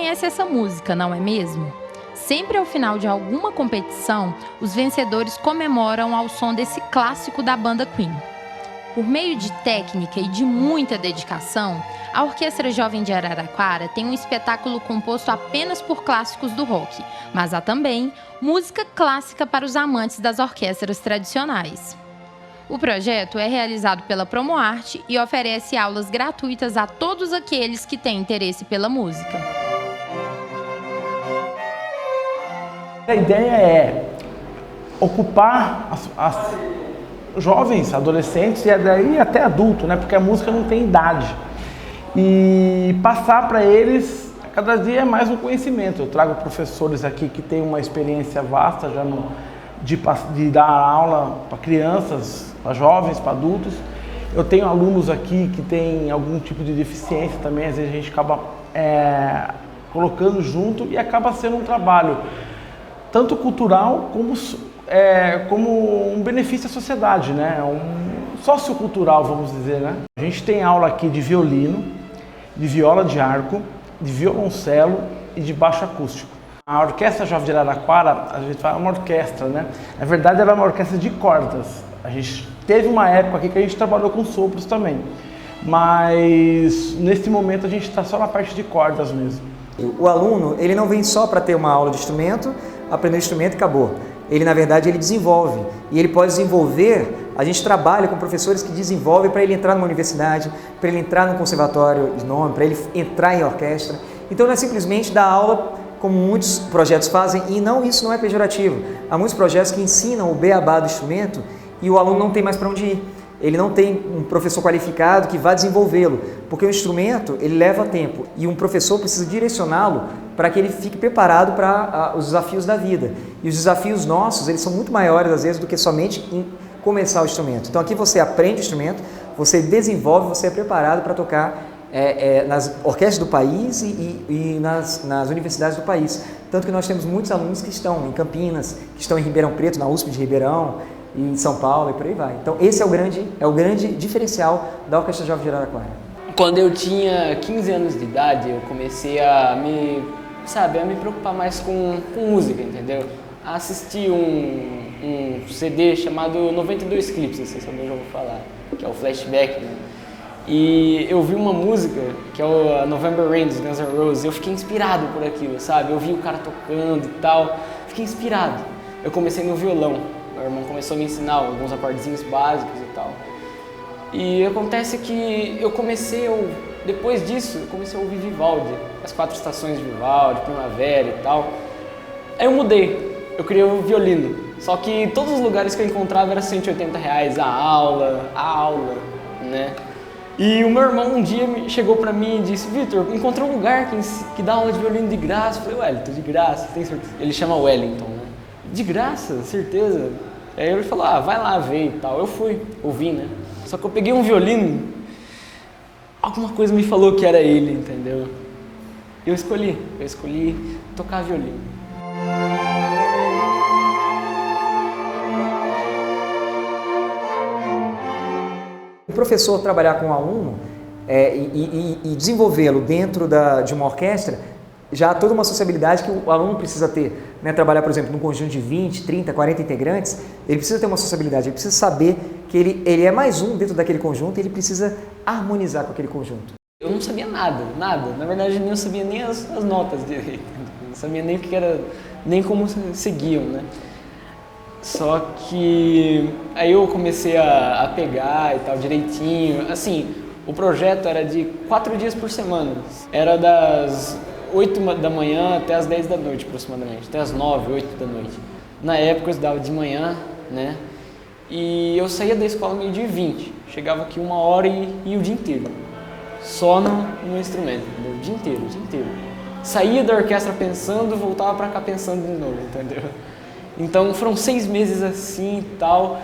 conhece essa música, não é mesmo? Sempre ao final de alguma competição, os vencedores comemoram ao som desse clássico da banda Queen. Por meio de técnica e de muita dedicação, a Orquestra Jovem de Araraquara tem um espetáculo composto apenas por clássicos do rock, mas há também música clássica para os amantes das orquestras tradicionais. O projeto é realizado pela Promoarte e oferece aulas gratuitas a todos aqueles que têm interesse pela música. A ideia é ocupar as jovens, adolescentes e daí até adultos, né? Porque a música não tem idade. E passar para eles, cada dia é mais um conhecimento. Eu trago professores aqui que têm uma experiência vasta já de dar aula para crianças, para jovens, para adultos. Eu tenho alunos aqui que têm algum tipo de deficiência também, às vezes a gente acaba colocando junto e acaba sendo um trabalho tanto cultural como um benefício à sociedade, né? Um sociocultural, vamos dizer, né? A gente tem aula aqui de violino, de viola de arco, de violoncelo e de baixo acústico. A Orquestra Jovem de Araraquara, a gente fala uma orquestra, né? Na verdade, ela é uma orquestra de cordas. A gente teve uma época aqui que a gente trabalhou com sopros também, mas nesse momento a gente está só na parte de cordas mesmo. O aluno, ele não vem só para ter uma aula de instrumento, aprender o instrumento e acabou. Ele, na verdade, ele desenvolve. E ele pode desenvolver, a gente trabalha com professores que desenvolvem para ele entrar numa universidade, para ele entrar num conservatório de nome, para ele entrar em orquestra. Então não é simplesmente dar aula, como muitos projetos fazem, e isso não é pejorativo. Há muitos projetos que ensinam o beabá do instrumento e o aluno não tem mais para onde ir. Ele não tem um professor qualificado que vá desenvolvê-lo, porque o instrumento ele leva tempo e um professor precisa direcioná-lo para que ele fique preparado para os desafios da vida. E os desafios nossos, eles são muito maiores às vezes do que somente em começar o instrumento. Então aqui você aprende o instrumento, você desenvolve, você é preparado para tocar nas orquestras do país e nas universidades do país. Tanto que nós temos muitos alunos que estão em Campinas, que estão em Ribeirão Preto, na USP de Ribeirão, e em São Paulo e por aí vai. Então esse é o grande diferencial da Orquestra Jovem de Araraquara. Quando eu tinha 15 anos de idade, eu comecei a me preocupar mais com música, entendeu? A assistir um CD chamado 92 Clips, não sei se eu já vou falar, que é o Flashback, né? E eu vi uma música, que é o November Rain dos Guns N' Roses, e eu fiquei inspirado por aquilo, sabe? Eu vi o cara tocando e tal, fiquei inspirado. Eu comecei no violão. Meu irmão começou a me ensinar alguns acordezinhos básicos e tal. E acontece que depois disso, eu comecei a ouvir Vivaldi, as 4 estações de Vivaldi, Primavera e tal. Aí eu mudei, eu queria o violino. Só que todos os lugares que eu encontrava era R$180 a aula, né? E o meu irmão um dia chegou pra mim e disse: Vitor, encontrei um lugar que dá aula de violino de graça. Eu falei: Wellington, de graça? Tem certeza? Ele chama Wellington, né? De graça, certeza. Aí ele falou: vai lá ver e tal. Eu fui, ouvi, né? Só que eu peguei um violino, alguma coisa me falou que era ele, entendeu? Eu escolhi tocar violino. O professor trabalhar com um aluno e desenvolvê-lo dentro de uma orquestra, já há toda uma sociabilidade que o aluno precisa ter, né? Trabalhar, por exemplo, num conjunto de 20, 30, 40 integrantes, ele precisa ter uma sociabilidade, ele precisa saber que ele é mais um dentro daquele conjunto e ele precisa harmonizar com aquele conjunto. Eu não sabia nada. Na verdade, eu não sabia nem as notas direito, não sabia nem o que era, nem como seguiam, né? Só que aí eu comecei a pegar e tal direitinho. Assim, o projeto era de 4 dias por semana, era das 8 da manhã até as 10 da noite, aproximadamente, até as 9, 8 da noite. Na época eu estudava de manhã, né? E eu saía da escola meio-dia e 20, chegava aqui 1 hora e ia o dia inteiro, só no instrumento, o dia inteiro. Saía da orquestra pensando, voltava pra cá pensando de novo, entendeu? Então foram 6 meses assim e tal,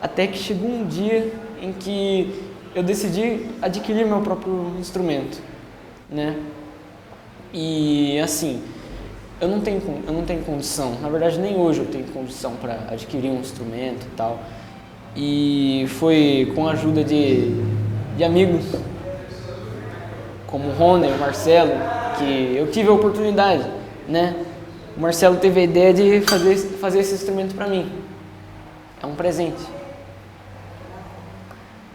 até que chegou um dia em que eu decidi adquirir meu próprio instrumento, né? E assim, eu não tenho condição, na verdade nem hoje eu tenho condição para adquirir um instrumento e tal. E foi com a ajuda de amigos, como o Rony, o Marcelo, que eu tive a oportunidade, né? O Marcelo teve a ideia de fazer esse instrumento para mim. É um presente.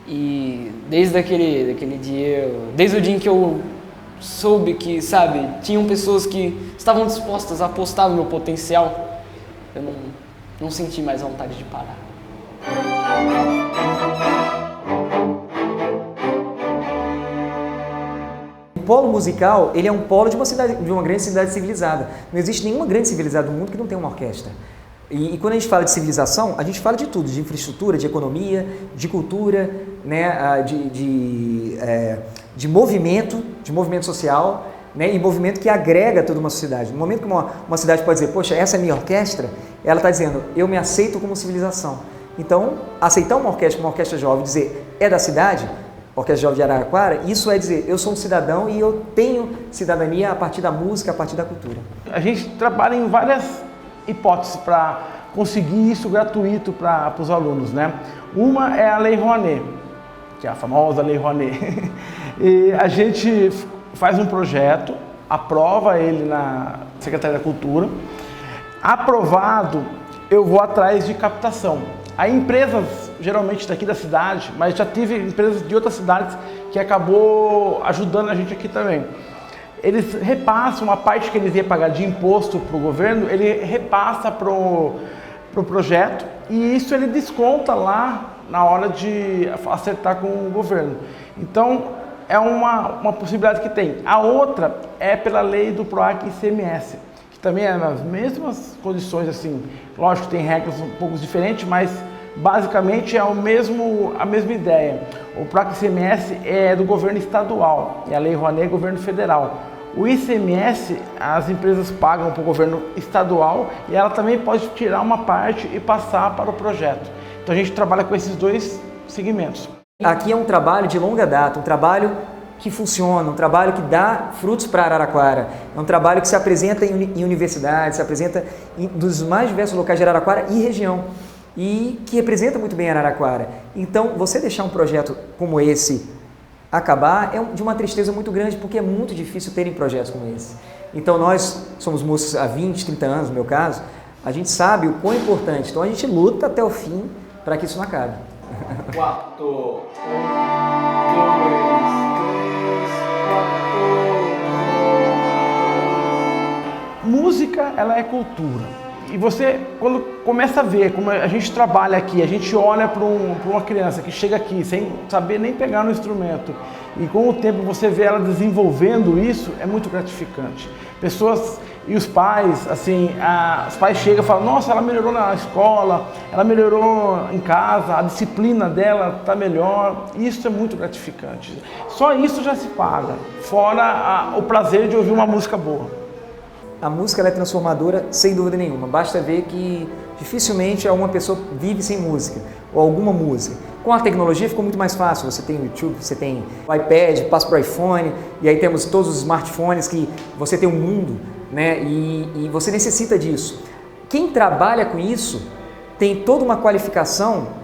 E desde aquele dia, desde o dia em que eu soube que, sabe, tinham pessoas que estavam dispostas a apostar no meu potencial, eu não senti mais vontade de parar. O polo musical, ele é um polo de uma grande cidade civilizada. Não existe nenhuma grande civilizada do mundo que não tenha uma orquestra. E quando a gente fala de civilização, a gente fala de tudo, de infraestrutura, de economia, de cultura, né, de movimento social, né, e movimento que agrega toda uma sociedade. No momento que uma cidade pode dizer, poxa, essa é a minha orquestra, ela está dizendo, eu me aceito como civilização. Então, aceitar uma orquestra jovem, dizer, é da cidade, Orquestra Jovem de Araraquara, isso é dizer, eu sou um cidadão e eu tenho cidadania a partir da música, a partir da cultura. A gente trabalha em várias hipóteses para conseguir isso gratuito para os alunos, né? Uma é a Lei Rouanet, que é a famosa Lei Rouanet. E a gente faz um projeto, aprova ele na Secretaria da Cultura. Aprovado, eu vou atrás de captação. Aí empresas, geralmente daqui da cidade, mas já tive empresas de outras cidades que acabou ajudando a gente aqui também. Eles repassam a parte que eles iam pagar de imposto para o governo, ele repassa para o projeto e isso ele desconta lá na hora de acertar com o governo. Então, é uma possibilidade que tem. A outra é pela lei do PROAC ICMS, que também é nas mesmas condições, assim, lógico que tem regras um pouco diferentes, mas basicamente é a mesma ideia. O PROAC ICMS é do governo estadual e a Lei Rouanet é do governo federal. O ICMS, as empresas pagam para o governo estadual e ela também pode tirar uma parte e passar para o projeto. Então a gente trabalha com esses dois segmentos. Aqui é um trabalho de longa data, um trabalho que funciona, um trabalho que dá frutos para Araraquara. É um trabalho que se apresenta em universidades, se apresenta dos mais diversos locais de Araraquara e região. E que representa muito bem Araraquara. Então, você deixar um projeto como esse acabar é de uma tristeza muito grande, porque é muito difícil terem projetos como esse. Então, nós somos músicos há 20, 30 anos, no meu caso, a gente sabe o quão importante. Então, a gente luta até o fim para que isso não acabe. 4, 1, 2, 3, 4. Música, ela é cultura. E você, quando começa a ver como a gente trabalha aqui, a gente olha para uma criança que chega aqui sem saber nem pegar no instrumento e com o tempo você vê ela desenvolvendo isso, é muito gratificante. Pessoas e os pais, assim, os pais chegam e falam, nossa, ela melhorou na escola, ela melhorou em casa, a disciplina dela está melhor, isso é muito gratificante. Só isso já se paga, fora o prazer de ouvir uma música boa. A música ela é transformadora, sem dúvida nenhuma. Basta ver que dificilmente alguma pessoa vive sem música, ou alguma música. Com a tecnologia ficou muito mais fácil. Você tem o YouTube, você tem o iPad, passa para o iPhone, e aí temos todos os smartphones que você tem um mundo, né? E você necessita disso. Quem trabalha com isso tem toda uma qualificação,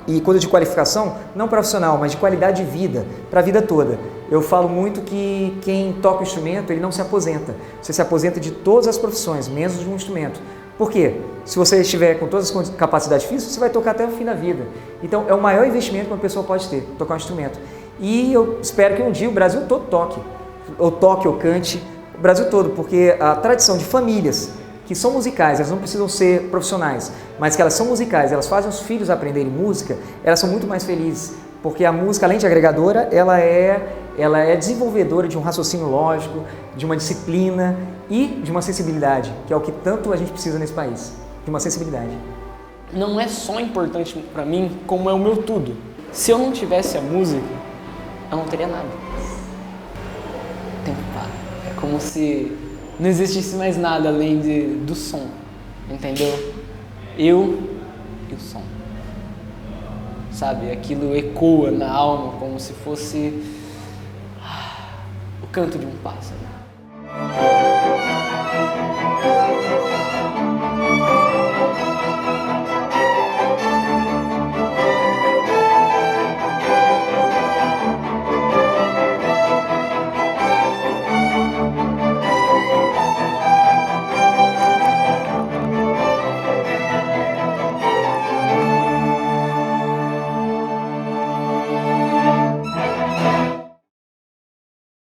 e coisa de qualificação, não profissional, mas de qualidade de vida, para a vida toda. Eu falo muito que quem toca o instrumento, ele não se aposenta. Você se aposenta de todas as profissões, menos de um instrumento. Por quê? Se você estiver com todas as capacidades físicas, você vai tocar até o fim da vida. Então, é o maior investimento que uma pessoa pode ter, tocar um instrumento. E eu espero que um dia o Brasil todo toque, ou cante, o Brasil todo, porque a tradição de famílias que são musicais, elas não precisam ser profissionais, mas que elas são musicais, elas fazem os filhos aprenderem música, elas são muito mais felizes, porque a música, além de agregadora, ela é desenvolvedora de um raciocínio lógico, de uma disciplina e de uma sensibilidade, que é o que tanto a gente precisa nesse país, de uma sensibilidade. Não é só importante para mim, como é o meu tudo. Se eu não tivesse a música, eu não teria nada. Tem que parar. É como se não existisse mais nada além do som, entendeu? Eu e o som. Sabe, aquilo ecoa na alma como se fosse o canto de um pássaro.